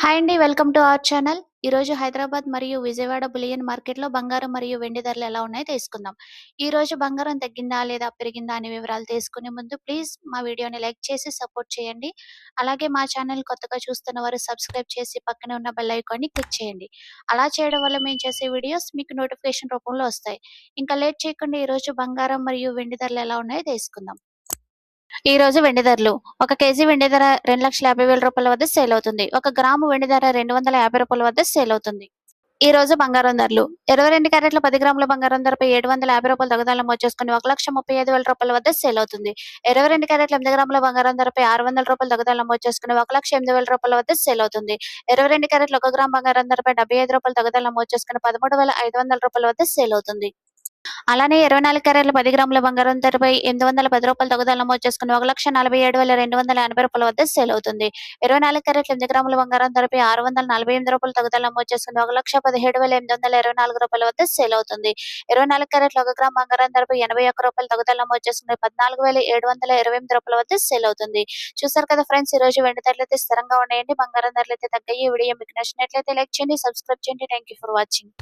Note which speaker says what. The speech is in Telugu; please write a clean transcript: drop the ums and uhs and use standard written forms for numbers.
Speaker 1: హాయ్ అండి. Welcome to our channel. ఈరోజు హైదరాబాద్ మరియు విజయవాడ బులియన్ మార్కెట్‌లో బంగారం మరియు వెండి ధరలు ఎలా ఉన్నాయో తెలుసుకుందాం. ఈరోజు బంగారం తగ్గిందా లేదా పెరిగిందా అనే వివరాలు తెలుసుకునే ముందు ప్లీజ్ మా వీడియోని లైక్ చేసి సపోర్ట్ చేయండి. అలాగే మా ఛానల్ కొత్తగా చూస్తున్న వారు సబ్స్క్రైబ్ చేసి పక్కనే ఉన్న బెల్ ఐకాన్‌ని క్లిక్ చేయండి. అలా చేయడం వల్ల మేము చేసే వీడియోస్ మీకు నోటిఫికేషన్ రూపంలో వస్తాయి. ఇంకా లేట్ చేయకుండా ఈరోజు బంగారం మరియు వెండి ధరలు ఎలా ఉన్నాయో తెలుసుకుందాం. ఈ రోజు వెండి ధరలు. ఒక కేజీ వెండి ధర రూ. 2,50,000 వద్ద సేల్ అవుతుంది. ఒక గ్రాము వెండి ధర రూ. 250 వద్ద సేల్ అవుతుంది. ఈ రోజు బంగారం ధరలు. 22 క్యారెట్ల 10 గ్రాముల బంగారం ధరపై రూ. 750 తగ్గుదల నమోదు చేసుకుని రూ. 1,35,000 వద్ద సేల్ అవుతుంది. 22 క్యారెట్ల 8 గ్రాముల బంగారం ధరపై రూ. 600 తగ్గుదల నమోదు చేసుకుని రూ. 1,08,000 వద్ద సేల్ అవుతుంది. 22 క్యారెట్ల 1 గ్రాము బంగారం ధరపై రూ. 75 తగ్గుదల నమోదు చేసుకుని రూ. 13,500 వద్ద సేల్ అవుతుంది. అలానే 24 క్యారెట్ల 10 గ్రాముల బంగారం ధరపై రూ. 810 తగ్గుదల నమోదు చేసుకుని రూ. 1,47,280 వద్ద సేల్ అవుతుంది. 24 క్యారెట్ల 8 గ్రాముల బంగారం ధరపై రూ. 648 తగ్గుదల నమోదు చేసుకుని రూ. 1,17,824 వద్ద సేల్ అవుతుంది. 24 క్యారెట్ల 1 గ్రాము బంగారం ధరపై రూ. 81 తగ్గుదల నమోదు చేసుకుని రూ. 14,728 వద్ద సేల్ అవుతుంది. చూసారు కదా ఫ్రెండ్స్, ఈ రోజు వెండి ధరలైతే స్థిరంగా ఉన్నాయండి. బంగారం ధరలైతే తగ్గాయి. ఈ వీడియో మీకు నచ్చినట్లయితే లైక్ చేయండి, సబ్స్క్రైబ్ చేయండి. Thank you for watching.